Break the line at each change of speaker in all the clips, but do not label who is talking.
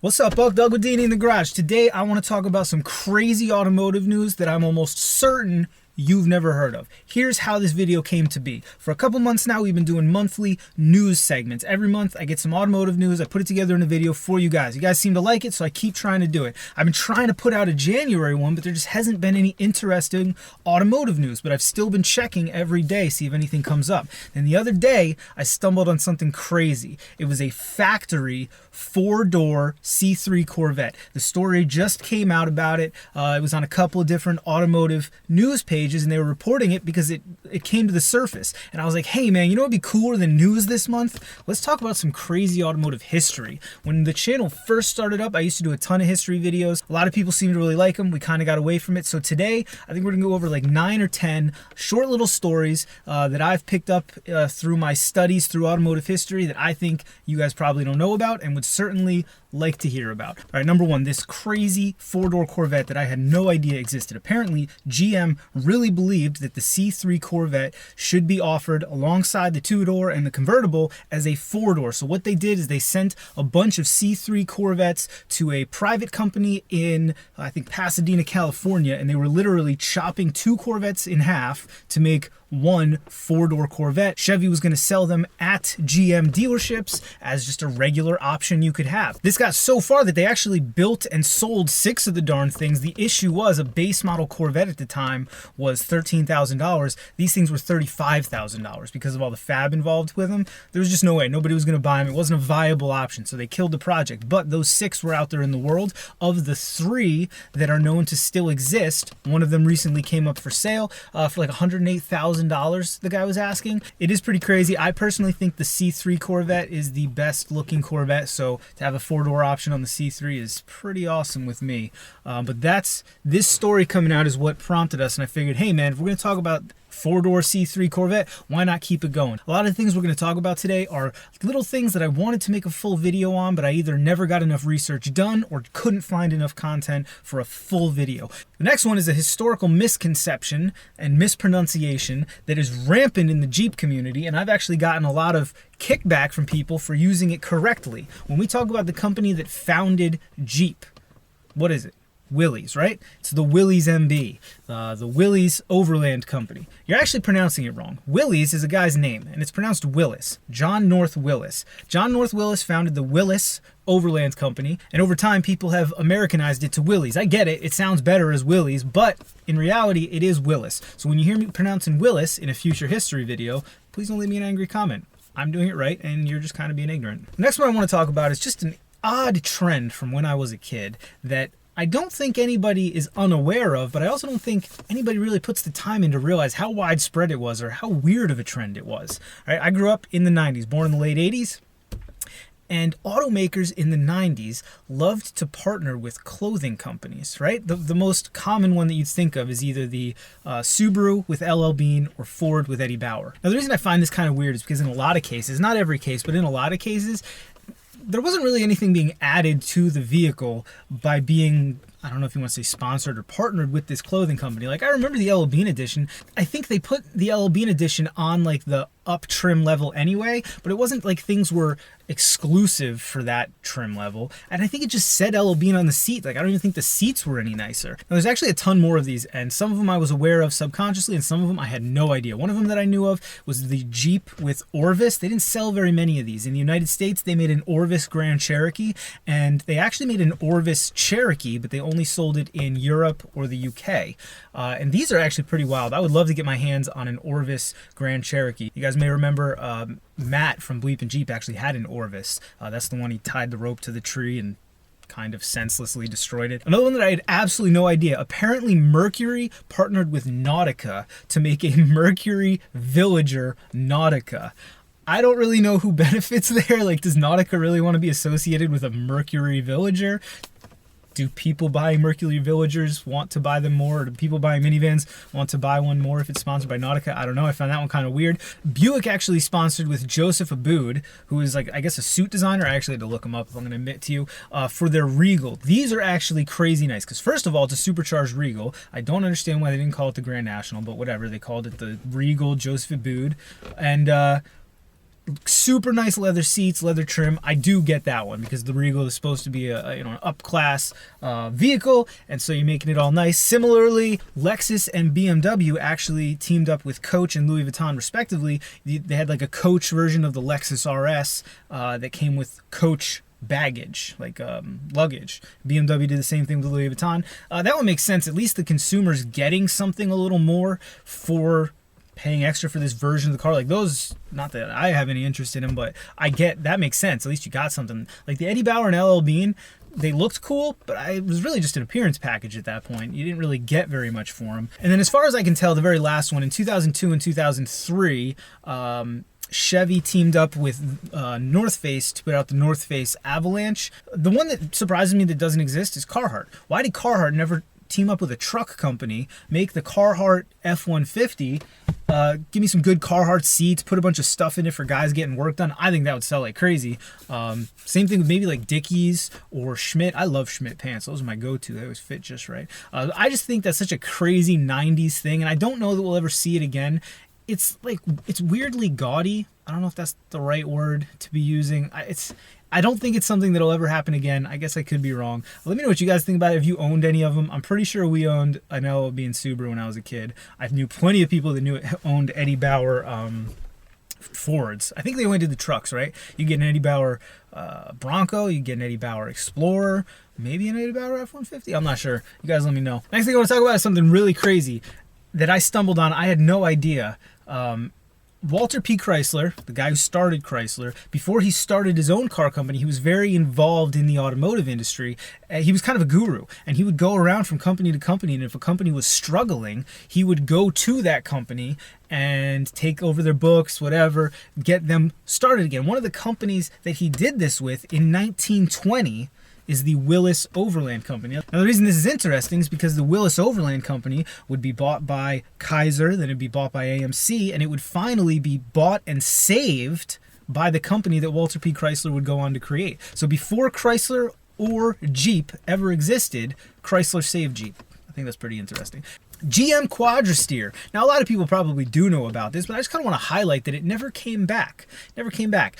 What's up, Buck? Doug with D&E in the garage. Today I want to talk about some crazy automotive news that I'm almost certain you've never heard of. Here's how this video came to be. For a couple months now, we've been doing monthly news segments. Every month I get some automotive news, I put it together in a video for you guys. You guys seem to like it, so I keep trying to do it. I've been trying to put out a January one, but there just hasn't been any interesting automotive news, but I've still been checking every day, see if anything comes up. And the other day, I stumbled on something crazy. It was a factory four-door C3 Corvette. The story just came out about it. It was on a couple of different automotive news pages, and they were reporting it because it came to the surface. And I was like, hey man, you know what would be cooler than news this month? Let's talk about some crazy automotive history. When the channel first started up, I used to do a ton of history videos. A lot of people seem to really like them. We kind of got away from it. So today, I think we're gonna go over like 9 or 10 short little stories that I've picked up through my studies through automotive history that I think you guys probably don't know about and would certainly like to hear about. All right, number one, this crazy four-door Corvette that I had no idea existed. Apparently, GM really believed that the C3 Corvette should be offered alongside the two-door and the convertible as a four-door. So what they did is they sent a bunch of C3 Corvettes to a private company in, I think, Pasadena, California, and they were literally chopping 2 Corvettes in half to make one four-door Corvette. Chevy was going to sell them at GM dealerships as just a regular option you could have. This got so far that they actually built and sold 6 of the darn things. The issue was a base model Corvette at the time was $13,000. These things were $35,000 because of all the fab involved with them. There was just no way. Nobody was going to buy them. It wasn't a viable option, so they killed the project. But those 6 were out there in the world. Of the 3 that are known to still exist, one of them recently came up for sale for like $108,000. The guy was asking. It is pretty crazy. I personally think the C3 Corvette is the best looking Corvette, so to have a four-door option on the C3 is pretty awesome with me. But this story coming out is what prompted us, and I figured, hey man, if we're going to talk about four-door C3 Corvette, why not keep it going? A lot of the things we're going to talk about today are little things that I wanted to make a full video on, but I either never got enough research done or couldn't find enough content for a full video. The next one is a historical misconception and mispronunciation that is rampant in the Jeep community, and I've actually gotten a lot of kickback from people for using it correctly. When we talk about the company that founded Jeep, what is it? Willys, right? It's the Willys MB, the Willys Overland Company. You're actually pronouncing it wrong. Willys is a guy's name, and it's pronounced Willis. John North Willis. John North Willis founded the Willis Overland Company, and over time people have Americanized it to Willys. I get it, it sounds better as Willys, but in reality it is Willis. So when you hear me pronouncing Willis in a future history video, please don't leave me an angry comment. I'm doing it right, and you're just kind of being ignorant. The next one I want to talk about is just an odd trend from when I was a kid that I don't think anybody is unaware of, but I also don't think anybody really puts the time in to realize how widespread it was or how weird of a trend it was. All right, I grew up in the 90s, born in the late 80s, and automakers in the 90s loved to partner with clothing companies, right? The most common one that you'd think of is either the Subaru with LL Bean or Ford with Eddie Bauer. Now, the reason I find this kind of weird is because in a lot of cases, not every case, but in a lot of cases, there wasn't really anything being added to the vehicle by being, I don't know if you want to say sponsored or partnered with this clothing company. Like, I remember the LL Bean edition. I think they put the LL Bean edition on like the up trim level anyway, but it wasn't like things were exclusive for that trim level. And I think it just said LL Bean on the seat. Like, I don't even think the seats were any nicer. Now, there's actually a ton more of these, and some of them I was aware of subconsciously, and some of them I had no idea. One of them that I knew of was the Jeep with Orvis. They didn't sell very many of these. In the United States, they made an Orvis Grand Cherokee, and they actually made an Orvis Cherokee, but they only sold it in Europe or the UK. And these are actually pretty wild. I would love to get my hands on an Orvis Grand Cherokee. You guys may remember Matt from Bleep and Jeep actually had an Orvis. That's the one he tied the rope to the tree and kind of senselessly destroyed it. Another one that I had absolutely no idea. Apparently Mercury partnered with Nautica to make a Mercury Villager Nautica. I don't really know who benefits there. Like, does Nautica really want to be associated with a Mercury Villager? Do people buying Mercury Villagers want to buy them more? Or do people buying minivans want to buy one more if it's sponsored by Nautica? I don't know. I found that one kind of weird. Buick actually sponsored with Joseph Abboud, who is like, I guess, a suit designer. I actually had to look him up, if I'm going to admit to you, for their Regal. These are actually crazy nice because, first of all, it's a supercharged Regal. I don't understand why they didn't call it the Grand National, but whatever. They called it the Regal Joseph Abboud. And Super nice leather seats, leather trim. I do get that one because the Regal is supposed to be an up-class vehicle, and so you're making it all nice. Similarly, Lexus and BMW actually teamed up with Coach and Louis Vuitton respectively. They had like a Coach version of the Lexus RS that came with Coach baggage, like luggage. BMW did the same thing with Louis Vuitton. That one makes sense. At least the consumer's getting something a little more for paying extra for this version of the car. Like those, not that I have any interest in them, but I get that makes sense. At least you got something. Like the Eddie Bauer and LL Bean, they looked cool, but it was really just an appearance package at that point. You didn't really get very much for them. And then as far as I can tell, the very last one in 2002 and 2003, Chevy teamed up with North Face to put out the North Face Avalanche. The one that surprises me that doesn't exist is Carhartt. Why did Carhartt never team up with a truck company, make the Carhartt F-150, give me some good Carhartt seats, put a bunch of stuff in it for guys getting work done? I think that would sell like crazy. Same thing with maybe like Dickies or Schmidt. I love Schmidt pants. Those are my go-to. They always fit just right. I just think that's such a crazy 90s thing, and I don't know that we'll ever see it again. It's weirdly gaudy. I don't know if that's the right word to be using. I don't think it's something that'll ever happen again. I guess I could be wrong. Let me know what you guys think about it, if you owned any of them. I'm pretty sure we owned an LLB and Subaru when I was a kid. I knew plenty of people that owned Eddie Bauer Fords. I think they only did the trucks, right? You get an Eddie Bauer Bronco, you get an Eddie Bauer Explorer, maybe an Eddie Bauer F-150. I'm not sure. You guys let me know. Next thing I want to talk about is something really crazy that I stumbled on. I had no idea. Walter P. Chrysler, the guy who started Chrysler, before he started his own car company, he was very involved in the automotive industry. He was kind of a guru, and he would go around from company to company, and if a company was struggling, he would go to that company and take over their books, whatever, get them started again. One of the companies that he did this with in 1920 is the Willis Overland Company. Now the reason this is interesting is because the Willis Overland Company would be bought by Kaiser, then it'd be bought by AMC, and it would finally be bought and saved by the company that Walter P. Chrysler would go on to create. So before Chrysler or Jeep ever existed, Chrysler saved Jeep. I think that's pretty interesting. GM Quadrasteer. Now, a lot of people probably do know about this, but I just kind of want to highlight that it never came back. Never came back.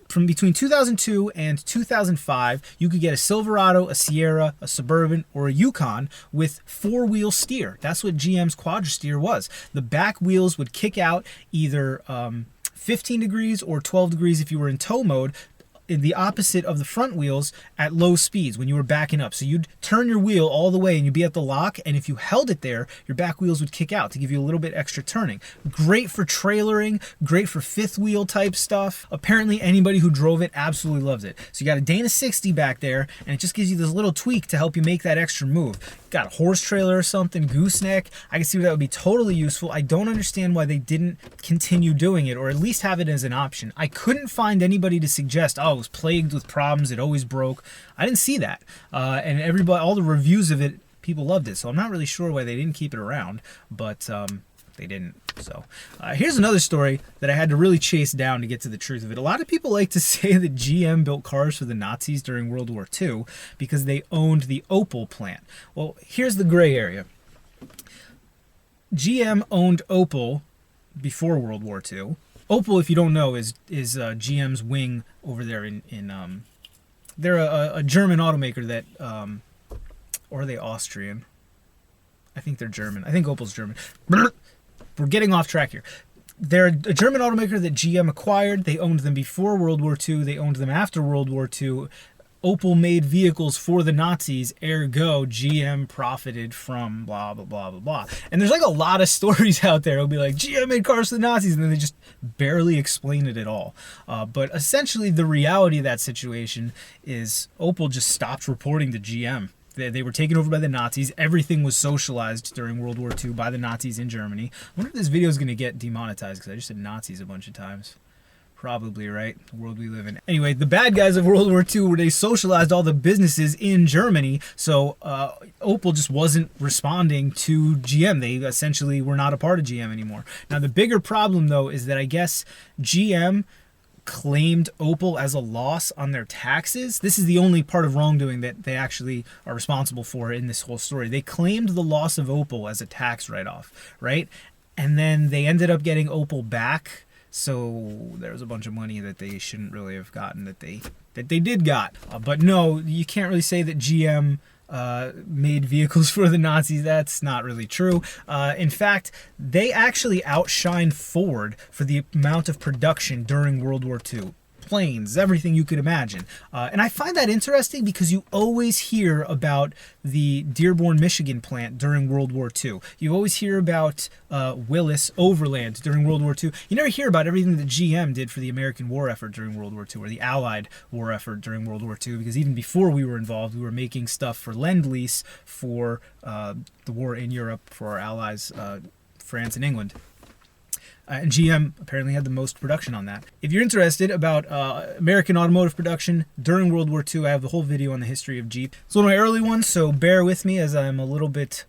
From between 2002 and 2005, you could get a Silverado, a Sierra, a Suburban, or a Yukon with four-wheel steer. That's what GM's Quadrasteer was. The back wheels would kick out either 15 degrees or 12 degrees if you were in tow mode, in the opposite of the front wheels at low speeds when you were backing up. So you'd turn your wheel all the way and you'd be at the lock, and if you held it there, your back wheels would kick out to give you a little bit extra turning. Great for trailering, great for fifth wheel type stuff. Apparently anybody who drove it absolutely loves it. So you got a Dana 60 back there, and it just gives you this little tweak to help you make that extra move. Got a horse trailer or something, gooseneck. I can see that would be totally useful. I don't understand why they didn't continue doing it, or at least have it as an option. I couldn't find anybody to suggest, oh, it was plagued with problems, it always broke. I didn't see that. And everybody, all the reviews of it, people loved it. So I'm not really sure why they didn't keep it around, but they didn't. So here's another story that I had to really chase down to get to the truth of it. A lot of people like to say that GM built cars for the Nazis during World War II because they owned the Opel plant. Well, here's the gray area. GM owned Opel before World War II. Opel, if you don't know, is GM's wing over there in they're a German automaker that, or are they Austrian? I think they're German. I think Opel's German. We're getting off track here. They're a German automaker that GM acquired. They owned them before World War II. They owned them after World War II. Opel made vehicles for the Nazis, ergo GM profited from blah, blah, blah, blah, blah. And there's like a lot of stories out there. It'll be like, GM made cars for the Nazis, and then they just barely explain it at all. But essentially the reality of that situation is Opel just stopped reporting to GM. They were taken over by the Nazis. Everything was socialized during World War II by the Nazis in Germany. I wonder if this video is going to get demonetized because I just said Nazis a bunch of times. Probably, right? The world we live in. Anyway, the bad guys of World War II, where they socialized all the businesses in Germany, so Opel just wasn't responding to GM. They essentially were not a part of GM anymore. Now, the bigger problem, though, is that I guess GM claimed Opel as a loss on their taxes. This is the only part of wrongdoing that they actually are responsible for in this whole story. They claimed the loss of Opel as a tax write-off, right? And then they ended up getting Opel back So there was a bunch of money that they shouldn't really have gotten that they did got. But no, you can't really say that GM made vehicles for the Nazis. That's not really true. In fact, they actually outshined Ford for the amount of production during World War II. Planes, everything you could imagine. And I find that interesting because you always hear about the Dearborn, Michigan plant during World War II. You always hear about Willis Overland during World War II. You never hear about everything that GM did for the American war effort during World War II or the Allied war effort during World War II, because even before we were involved, we were making stuff for Lend-Lease for the war in Europe for our allies, France and England. And GM apparently had the most production on that. If you're interested about American automotive production during World War II, I have the whole video on the history of Jeep. It's one of my early ones, so bear with me as I'm a little bit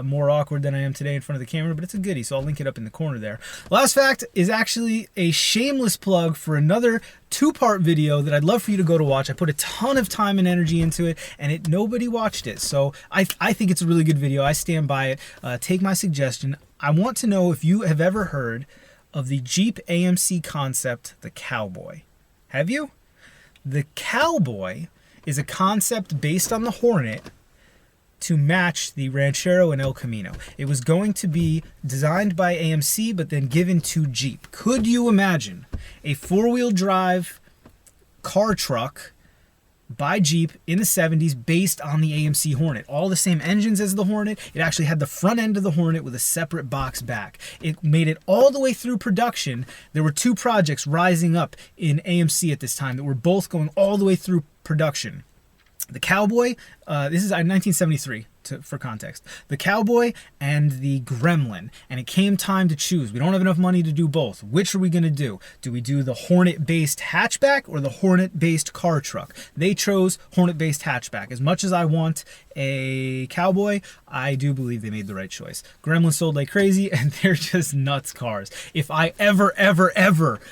more awkward than I am today in front of the camera, but it's a goodie, so I'll link it up in the corner there. Last fact is actually a shameless plug for another two-part video that I'd love for you to go to watch. I put a ton of time and energy into it, and nobody watched it, so I think it's a really good video. I stand by it. Take my suggestion. I want to know if you have ever heard of the Jeep AMC concept, the Cowboy. Have you? The Cowboy is a concept based on the Hornet to match the Ranchero and El Camino. It was going to be designed by AMC, but then given to Jeep. Could you imagine a four-wheel drive car truck by Jeep in the 70s based on the AMC Hornet? All the same engines as the Hornet. It actually had the front end of the Hornet with a separate box back. It made it all the way through production. There were two projects rising up in AMC at this time that were both going all the way through production. The Cowboy, this is 1973 for context. The Cowboy and the Gremlin, and it came time to choose. We don't have enough money to do both. Which are we going to do? Do we do the Hornet-based hatchback or the Hornet-based car truck? They chose Hornet-based hatchback. As much as I want a Cowboy, I do believe they made the right choice. Gremlin sold like crazy, and they're just nuts cars. If I ever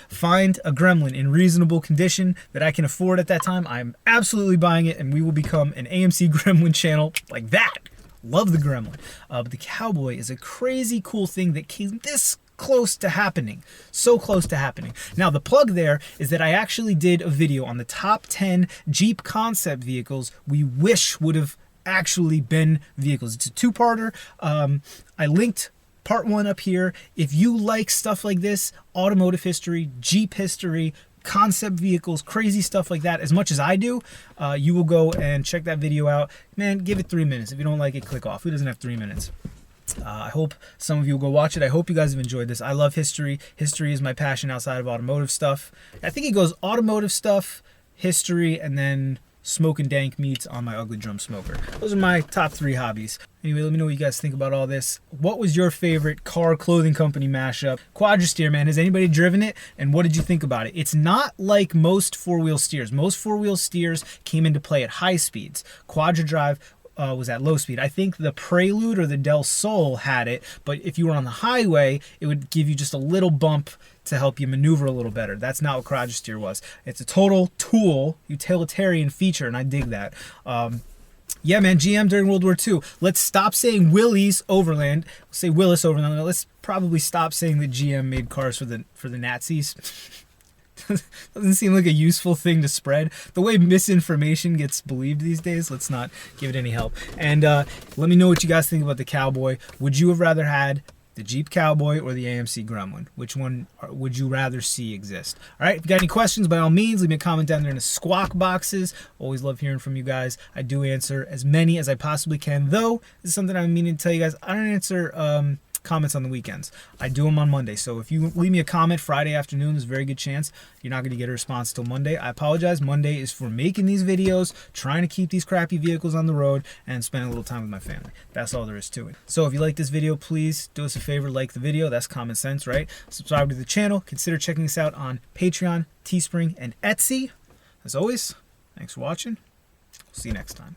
find a Gremlin in reasonable condition that I can afford at that time, I'm absolutely buying it, and we will become an AMC Gremlin channel like that. Love the Gremlin. But the Cowboy is a crazy cool thing that came this close to happening. So close to happening. Now, the plug there is that I actually did a video on the top 10 Jeep concept vehicles we wish would have actually been vehicles. It's a two-parter. I linked part 1 up here. If you like stuff like this, automotive history, Jeep history, concept vehicles, crazy stuff like that, as much as I do, you will go and check that video out. Man, give it 3 minutes. If you don't like it, click off. Who doesn't have 3 minutes? I hope some of you will go watch it. I hope you guys have enjoyed this. I love history. History is my passion outside of automotive stuff. I think it goes automotive stuff, history, and then smoking dank meats on my ugly drum smoker. Those are my top 3 hobbies. Anyway, let me know what you guys think about all this. What was your favorite car clothing company mashup? Quadrasteer, man. Has anybody driven it? And what did you think about it? It's not like most four-wheel steers. Most four-wheel steers came into play at high speeds. Quadradrive was at low speed. I think the Prelude or the Del Sol had it, but if you were on the highway, it would give you just a little bump to help you maneuver a little better. That's not what Quadrasteer was. It's a total tool, utilitarian feature, and I dig that. Yeah, man, GM during World War II. Let's stop saying Willys Overland. We'll say Willis Overland. Let's probably stop saying that GM made cars for the Nazis. Doesn't seem like a useful thing to spread. The way misinformation gets believed these days, let's not give it any help. And let me know what you guys think about the Cowboy. Would you have rather had the Jeep Cowboy or the AMC Gremlin? Which one would you rather see exist? All right, if you got any questions, by all means, leave me a comment down there in the squawk boxes. Always love hearing from you guys. I do answer as many as I possibly can, though this is something I'm meaning to tell you guys. I don't answer comments on the weekends. I do them on Monday. So if you leave me a comment Friday afternoon, there's a very good chance you're not going to get a response till Monday. I apologize. Monday is for making these videos, trying to keep these crappy vehicles on the road, and spending a little time with my family. That's all there is to it. So if you like this video, please do us a favor, like the video. That's common sense, right? Subscribe to the channel. Consider checking us out on Patreon, Teespring, and Etsy. As always, thanks for watching. See you next time.